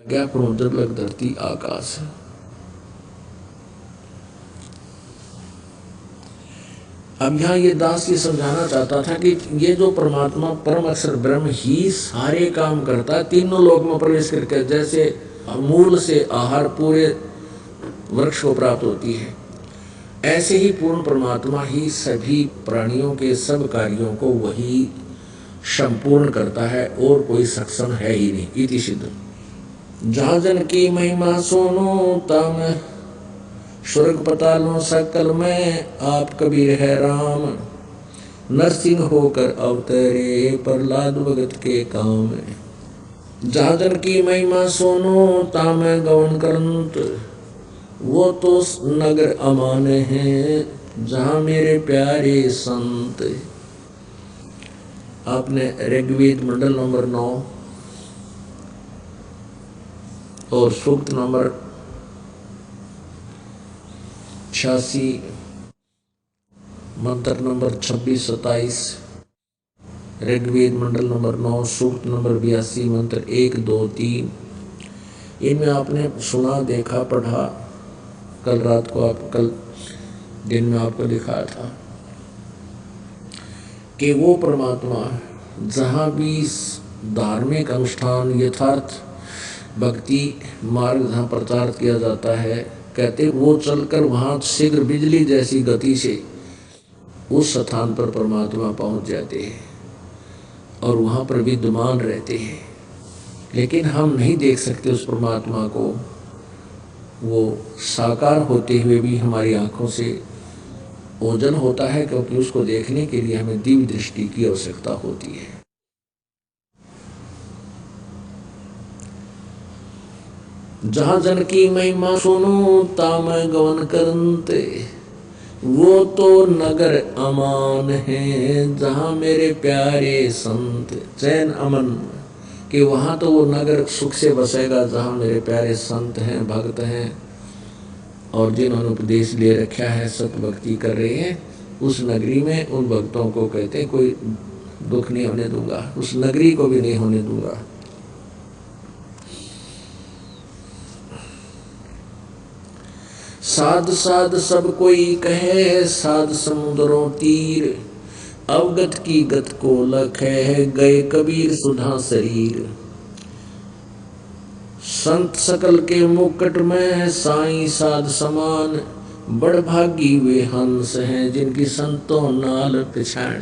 क्या प्रोदर्लक धरती आकाश। अब यहाँ ये दास ये समझाना चाहता था कि ये जो परमात्मा परम अक्षर ब्रह्म ही सारे काम करता है, तीनों लोक में प्रवेश करके, जैसे मूल से आहार पूरे वृक्ष को प्राप्त होती है, ऐसे ही पूर्ण परमात्मा ही सभी प्राणियों के सब कार्यों को वही संपूर्ण करता है, और कोई सक्षम है ही नहीं। इति सिद्ध। जहाँ जन की महिमा सुनो तम स्वर्ग पतालों सकल में, आप कबीर है राम नरसिंह होकर अवतरे प्रहलाद भगत के काम। जहाँ जन की महिमा सुनो ताम गवन करंत, वो तो नगर अमान है जहाँ मेरे प्यारे संत। आपने ऋग्वेद मंडल नंबर 9 और सूक्त नंबर 86 मंत्र नंबर 26-27, ऋग्वेद मंडल नंबर 9 सूक्त नंबर 82 मंत्र 1, 2, 3, इनमें आपने सुना, देखा, पढ़ा। कल रात को कल दिन में आपको दिखाया था कि वो परमात्मा जहाँ भी धार्मिक अनुष्ठान यथार्थ भक्ति मार्ग जहाँ प्रचार किया जाता है, कहते वो चलकर वहाँ शीघ्र बिजली जैसी गति से उस स्थान पर परमात्मा पहुँच जाते हैं और वहाँ पर विद्यमान रहते हैं। लेकिन हम नहीं देख सकते उस परमात्मा को, वो साकार होते हुए भी हमारी आँखों से ओझल होता है, क्योंकि उसको देखने के लिए हमें दिव्य दृष्टि की आवश्यकता होती है। जहाँ जन की महिमा सुनो ताम गवन करंते, वो तो नगर अमान है जहाँ मेरे प्यारे संत। चैन अमन कि वहाँ तो वो नगर सुख से बसेगा जहाँ मेरे प्यारे संत हैं, भक्त हैं, और जिन्होंने उपदेश ले रखा है, सत भक्ति कर रहे हैं, उस नगरी में उन भक्तों को कहते हैं कोई दुख नहीं होने दूंगा, उस नगरी को भी नहीं होने दूंगा। साध साध सब कोई कहे, साध समुद्रों तीर, अवगत की गत को लख है, गए कबीर सुधा शरीर। संत सकल के मुकुट में साईं साध समान, बड़ भागी वे हंस हैं जिनकी संतों नाल पिछाड़।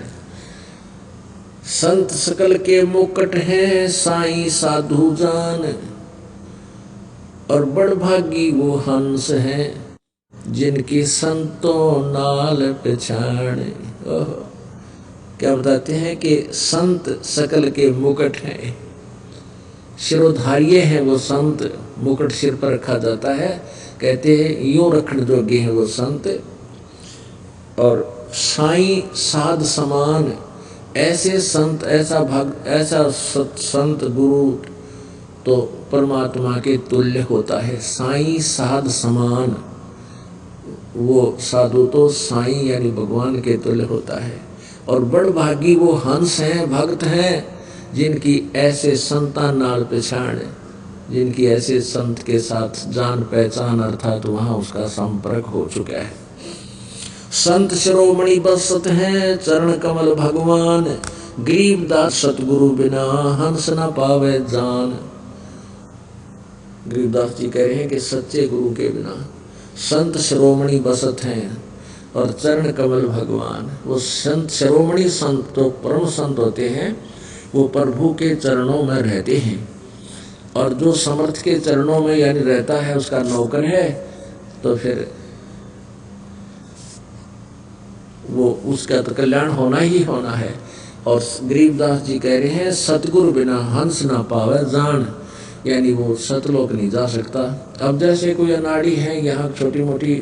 संत सकल के मुकुट हैं साईं साधु जान, और बड़ भागी वो हंस हैं जिनकी संतों नाल पिछाड़। क्या बताते हैं कि संत सकल के मुकुट हैं, शिरोधार्य हैं वो संत, मुकुट सिर पर रखा जाता है, कहते हैं यूं रखने जोगे हैं वो संत। और साईं साध समान, ऐसे संत, ऐसा भक्त, ऐसा संत गुरु तो परमात्मा के तुल्य होता है। साईं साध समान, वो साधु तो साईं यानी भगवान के तुल्य होता है। और बड़ भागी वो हंस हैं, भक्त हैं, जिनकी ऐसे संतान नाल पहचान, जिनकी ऐसे संत के साथ जान पहचान अर्थात वहाँ उसका संपर्क हो चुका है। संत शिरोमणि बसत हैं चरण कमल भगवान, गरीबदास सतगुरु बिना हंस न पावे जान। गरीबदास जी कह रहे हैं कि सच्चे गुरु के बिना संत शिरोमणि बसत हैं और चरण कमल भगवान। वो संत शिरोमणि संत तो परम संत होते हैं, वो प्रभु के चरणों में रहते हैं, और जो समर्थ के चरणों में यानी रहता है उसका नौकर है, तो फिर वो उसका तो कल्याण होना ही होना है। और गरीबदास जी कह रहे हैं सतगुरु बिना हंस ना पावे जान, यानी वो सतलोक नहीं जा सकता। अब जैसे कोई अनाड़ी है, यहाँ छोटी मोटी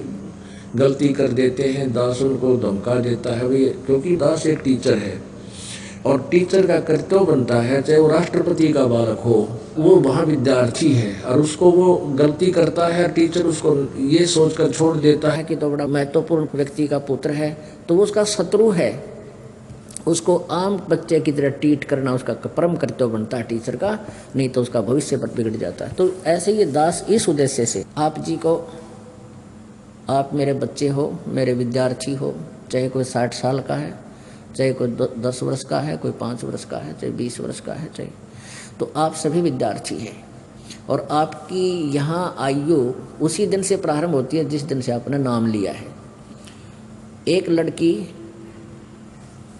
गलती कर देते हैं, दास उनको धमका देता है, भाई क्योंकि दास एक टीचर है और टीचर का कर्तव्य बनता है, चाहे वो राष्ट्रपति का बालक हो, वो वहाँ विद्यार्थी है और उसको वो गलती करता है, टीचर उसको ये सोचकर छोड़ देता है कि तो बड़ा महत्वपूर्ण व्यक्ति का पुत्र है, तो वो उसका शत्रु है। उसको आम बच्चे की तरह ट्रीट करना उसका परम कर्तव्य बनता है टीचर का, नहीं तो उसका भविष्य पर बिगड़ जाता है। तो ऐसे ये दास इस उद्देश्य से आप जी को, आप मेरे बच्चे हो, मेरे विद्यार्थी हो, चाहे कोई 60 साल का है, चाहे कोई 10 वर्ष का है, कोई 5 वर्ष का है, चाहे 20 वर्ष का है, चाहे, तो आप सभी विद्यार्थी हैं। और आपकी यहाँ आयु उसी दिन से प्रारंभ होती है जिस दिन से आपने नाम लिया है। एक लड़की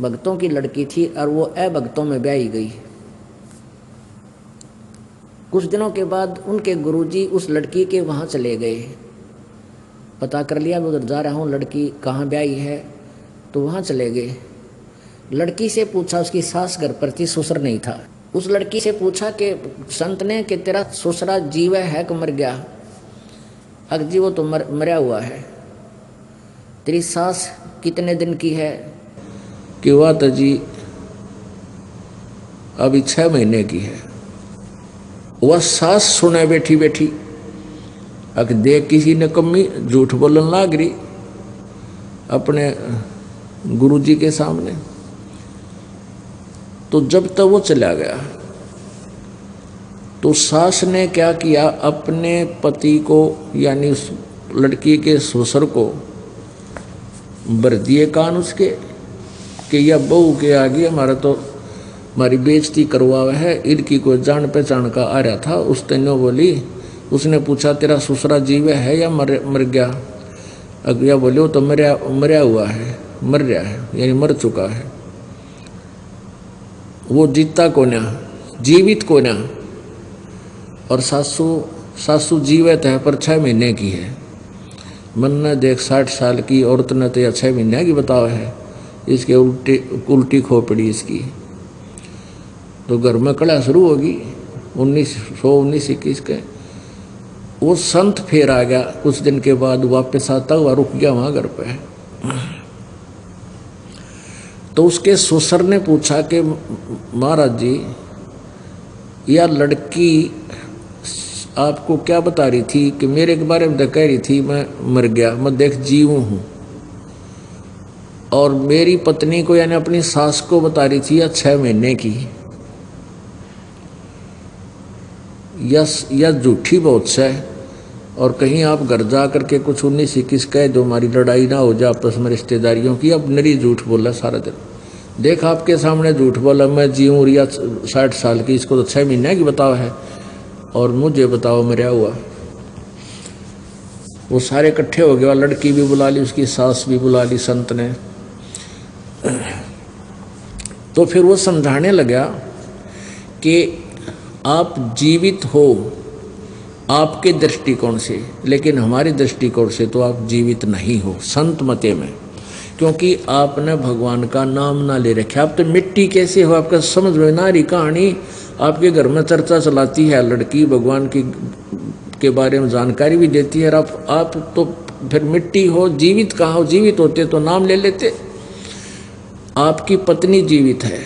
भक्तों की लड़की थी और वो अभक्तों में ब्याही गई। कुछ दिनों के बाद उनके गुरुजी उस लड़की के वहाँ चले गए, पता कर लिया मैं उधर जा रहा हूँ, लड़की कहाँ ब्याही है, तो वहाँ चले गए। लड़की से पूछा, उसकी सास घर पर थी, ससुर नहीं था। उस लड़की से पूछा कि संत ने कि तेरा ससुरा जीव है कि मर गया? अग जी वो तो मरा हुआ है। तेरी सास कितने दिन की है? कि वह तो जी अभी 6 महीने की है। वह सास सुने बैठी बैठी, अग देख किसी ने कमी झूठ बोलन लाग रही अपने गुरुजी के सामने। तो जब तक वो चला गया तो सास ने क्या किया, अपने पति को यानी उस लड़की के ससुर को भर दिए कान उसके कि यह बहू के आगे हमारा तो हमारी बेइज्जती करवा है। इनकी कोई जान पहचान का आ रहा था, उस तेनों बोली, उसने पूछा तेरा ससुरा जीव है या मर गया? अगया बोले वो तो मरा हुआ है, मर रहा है, यानी मर चुका है। वो जीता को ना, जीवित को ना। और सासू जीवित है पर 6 महीने की है। मन ने देख 60 साल की औरत ने तो या 6 महीने की बताओ है, इसके उल्टी खोपड़ी इसकी। तो घर में कड़ा शुरू होगी 1921 के। वो संत फिर आ गया कुछ दिन के बाद, वापस आता हुआ रुक गया वहाँ घर पे। तो उसके ससुर ने पूछा कि महाराज जी यह लड़की आपको क्या बता रही थी कि मेरे के बारे में तो कह रही थी मैं मर गया, मैं देख जीव हूँ, और मेरी पत्नी को यानी अपनी सास को बता रही थी या 6 महीने की। यह झूठी बहुत से, और कहीं आप घर जा करके कुछ 19-21 कह दो, हमारी लड़ाई ना हो जाए आपस में रिश्तेदारियों की। अब नरी झूठ बोला सारा दिन, देख आपके सामने झूठ बोला, मैं जीऊँ रिया 60 साल की, इसको तो 6 महीने की बताओ है, और मुझे बताओ मरा हुआ। वो सारे इकट्ठे हो गए, लड़की भी बुला ली, उसकी सास भी बुला ली संत ने। तो फिर वो समझाने लगा कि आप जीवित हो आपके दृष्टिकोण से, लेकिन हमारे दृष्टिकोण से तो आप जीवित नहीं हो संत मते में, क्योंकि आपने भगवान का नाम ना ले रखा। आप तो मिट्टी कैसे हो, आपका समझ में ना रही कहानी। आपके घर में चर्चा चलाती है लड़की, भगवान की के बारे में जानकारी भी देती है, और आप तो फिर मिट्टी हो, जीवित कहाँ हो? जीवित होते तो नाम ले लेते। आपकी पत्नी जीवित है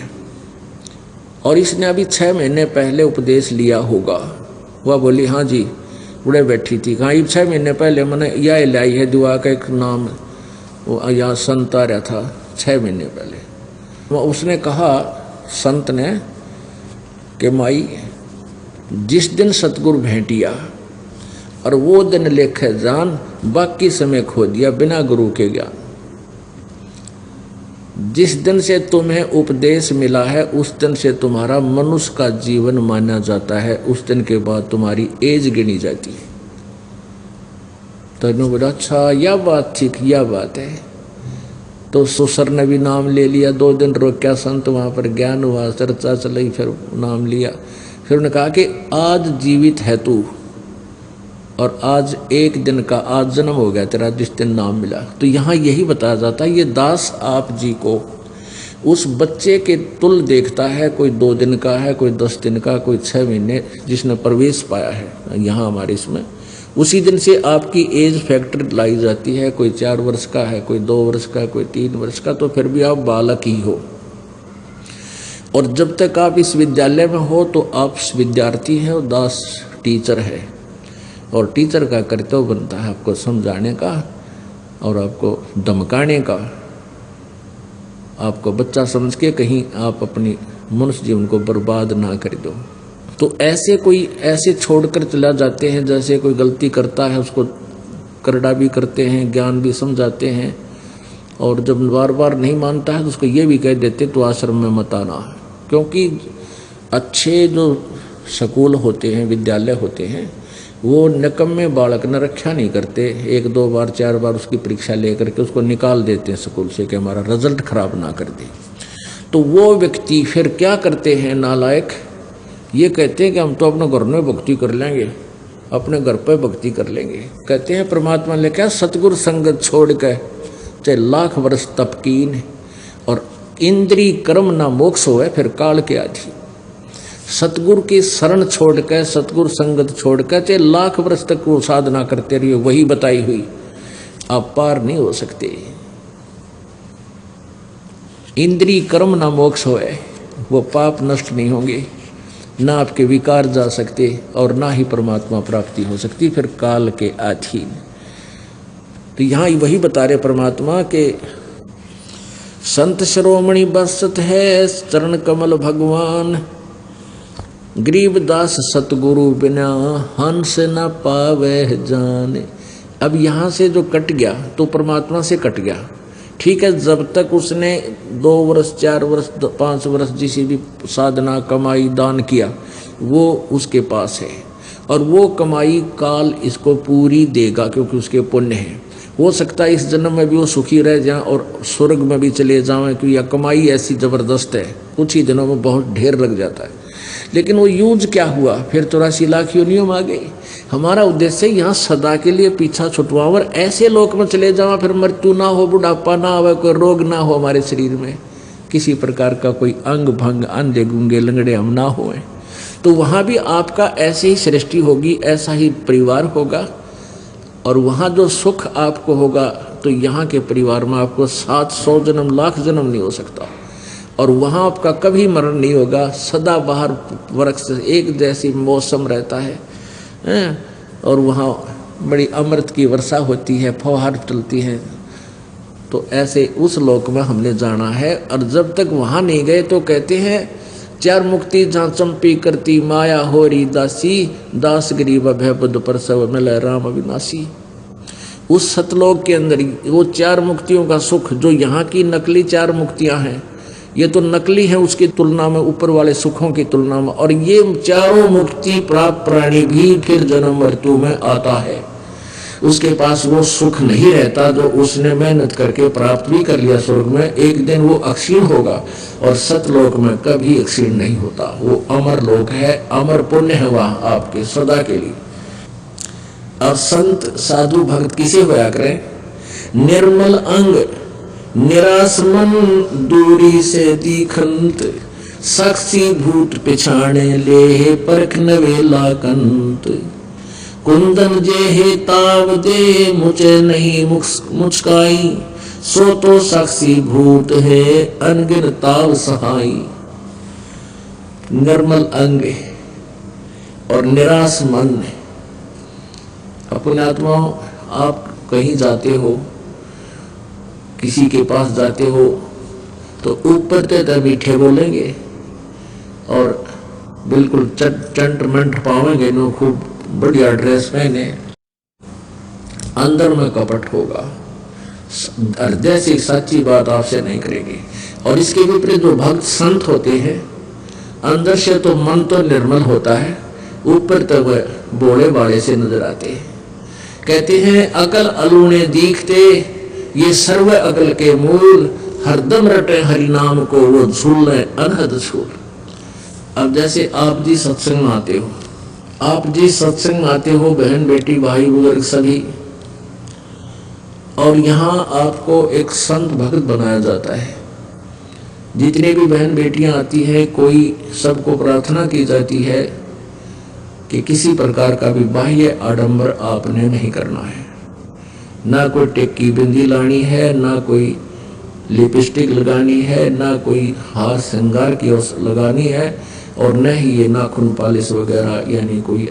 और इसने अभी 6 महीने पहले उपदेश लिया होगा। वह बोली हाँ जी, उड़े बैठी थी, कहाँ 6 महीने पहले मैंने यह लाई है दुआ का एक नाम, वो यहाँ संत आ रहा था 6 महीने पहले। उसने कहा संत ने कि माई जिस दिन सतगुरु भेंटिया और वो दिन लेखे जान, बाकी समय खो दिया बिना गुरु के ज्ञान। जिस दिन से तुम्हें उपदेश मिला है उस दिन से तुम्हारा मनुष्य का जीवन माना जाता है, उस दिन के बाद तुम्हारी एज गिनी जाती है। तो इन्होंने बोला अच्छा यह बात ठीक, यह बात है। तो ससुर ने भी नाम ले लिया, 2 दिन रोक्या संत, वहाँ पर ज्ञान हुआ, चर्चा चली, फिर नाम लिया। फिर उन्होंने कहा कि आज जीवित है तू, और आज एक दिन का आज जन्म हो गया तेरा जिस दिन नाम मिला। तो यहाँ यही बताया जाता है, ये दास आप जी को उस बच्चे के तुल देखता है, कोई 2 दिन का है, कोई 10 दिन का, कोई 6 महीने, जिसने प्रवेश पाया है यहाँ हमारे इसमें, उसी दिन से आपकी एज फैक्टर लाई जाती है। कोई 4 वर्ष का है, कोई 2 वर्ष का, कोई 3 वर्ष का, तो फिर भी आप बालक ही हो। और जब तक आप इस विद्यालय में हो तो आप विद्यार्थी हैं और दास टीचर है, और टीचर का कर्तव्य बनता है आपको समझाने का और आपको धमकाने का। आपको बच्चा समझ के कहीं आप अपनी मनुष्य जीवन को बर्बाद ना कर दो। तो ऐसे कोई ऐसे छोड़कर चला जाते हैं, जैसे कोई गलती करता है उसको करड़ा भी करते हैं, ज्ञान भी समझाते हैं, और जब बार बार नहीं मानता है तो उसको ये भी कह देते तो आश्रम में मत आना। क्योंकि अच्छे जो स्कूल होते हैं, विद्यालय होते हैं, वो निकम्मे बालक न रक्षा नहीं करते, 1 2 बार 4 बार उसकी परीक्षा लेकर के उसको निकाल देते हैं स्कूल से कि हमारा रिजल्ट खराब ना कर दे। तो वो व्यक्ति फिर क्या करते हैं नालायक, ये कहते हैं कि हम तो अपने घर में भक्ति कर लेंगे, अपने घर पर भक्ति कर लेंगे। कहते हैं परमात्मा ने क्या सतगुरु संगत छोड़ कर चाहे लाख वर्ष तप कीन, और इंद्री कर्म ना मोक्ष होए फिर काल के आधी। सतगुरु की शरण छोड़कर, सतगुरु संगत छोड़कर चाहे लाख वर्ष तक वो साधना करते रहिए, वही बताई हुई, आप पार नहीं हो सकते। इंद्री कर्म ना मोक्ष होए, वो पाप नष्ट नहीं होंगे, ना आपके विकार जा सकते और ना ही परमात्मा प्राप्ति हो सकती, फिर काल के अधीन। तो यहाँ वही बता रहे परमात्मा के संत शिरोमणि बसत है चरण कमल भगवान, गरीबदास सतगुरु बिना हंस न पावे जाने। अब यहाँ से जो कट गया तो परमात्मा से कट गया, ठीक है। जब तक उसने 2 वर्ष 4 वर्ष 5 वर्ष जिसी भी साधना कमाई दान किया वो उसके पास है, और वो कमाई काल इसको पूरी देगा क्योंकि उसके पुण्य है। हो सकता है इस जन्म में भी वो सुखी रह जाए और स्वर्ग में भी चले जाएं, क्योंकि यह कमाई ऐसी ज़बरदस्त है, कुछ ही दिनों में बहुत ढेर लग जाता है। लेकिन वो यूज क्या हुआ, फिर 84 लाख योनियों में आ गई। हमारा उद्देश्य यहाँ सदा के लिए पीछा छुटवाओ और ऐसे लोक में चले जाओ, फिर मृत्यु ना हो, बुढ़ापा ना हो, कोई रोग ना हो हमारे शरीर में, किसी प्रकार का कोई अंग भंग, अंधे गूंगे लंगड़े हम ना होए। तो वहाँ भी आपका ऐसे ही सृष्टि होगी, ऐसा ही परिवार होगा, और वहाँ जो सुख आपको होगा तो यहाँ के परिवार में आपको 700 जन्म लाख जन्म नहीं हो सकता, और वहाँ आपका कभी मरण नहीं होगा। सदा बाहर वृक्ष एक जैसी मौसम रहता है, और वहाँ बड़ी अमृत की वर्षा होती है, फौहार चलती है। तो ऐसे उस लोक में हमने जाना है, और जब तक वहाँ नहीं गए तो कहते हैं 4 मुक्ति जहाँ चंपी करती माया होरी दासी, दास गरीब भय बुद्ध प्रसव मिले राम अविनाशी। उस सतलोक के अंदर वो 4 मुक्तियों का सुख, जो यहाँ की नकली 4 मुक्तियाँ हैं, ये तो नकली है उसकी तुलना में, ऊपर वाले सुखों की तुलना में। और ये चारों मुक्ति प्राप्त प्राणी भी फिर जन्म मृत्यु में आता है, उसके पास वो सुख नहीं रहता जो उसने मेहनत करके प्राप्त भी कर लिया स्वर्ग में। एक दिन वो अक्षीण होगा, और सतलोक में कभी अक्षीण नहीं होता, वो अमर लोक है, अमर पुण्य है वहाँ आपके सदा के लिए। और संत साधु भक्त किसे होया करें, निर्मल अंग निराश मन दूरी से दीखंत, साक्षी भूत पिछाणे ले परख नवेला कंत। कुंदन जे हे ताव दे मुझे नहीं मुचकाई, सो तो साक्षी भूत है अनगिन ताव सहाई। निर्मल अंग और निराश मन। अपने आत्मा, आप कहीं जाते हो, किसी के पास जाते हो तो ऊपर तो मीठे बोलेंगे और बिल्कुल चंट पावेंगे नो, खूब बढ़िया ड्रेस पहने, अंदर में कपट होगा, हृदय से सच्ची बात आपसे नहीं करेगी। और इसके विपरीत जो भक्त संत होते हैं, अंदर से तो मन तो निर्मल होता है, ऊपर तो वह बोले बाड़े से नजर आते हैं। कहते हैं अकल अलूने दीखते, ये सर्व अकल के मूल, हरदम रटे हरि नाम को वो झूल अनहद झूल। अब जैसे आप जी सत्संग में आते हो, आप जी सत्संग में आते हो, बहन बेटी भाई बुजुर्ग सभी, और यहाँ आपको एक संत भक्त बनाया जाता है। जितने भी बहन बेटियां आती हैं, कोई सबको प्रार्थना की जाती है कि किसी प्रकार का भी बाह्य आडंबर आपने नहीं करना है, ना कोई टेकी बिंदी लानी है, ना कोई लिपस्टिक लगानी है, ना कोई हार श्रृंगार की लगानी है, और न ही ये नाखून पालिश वगैरह, यानी कोई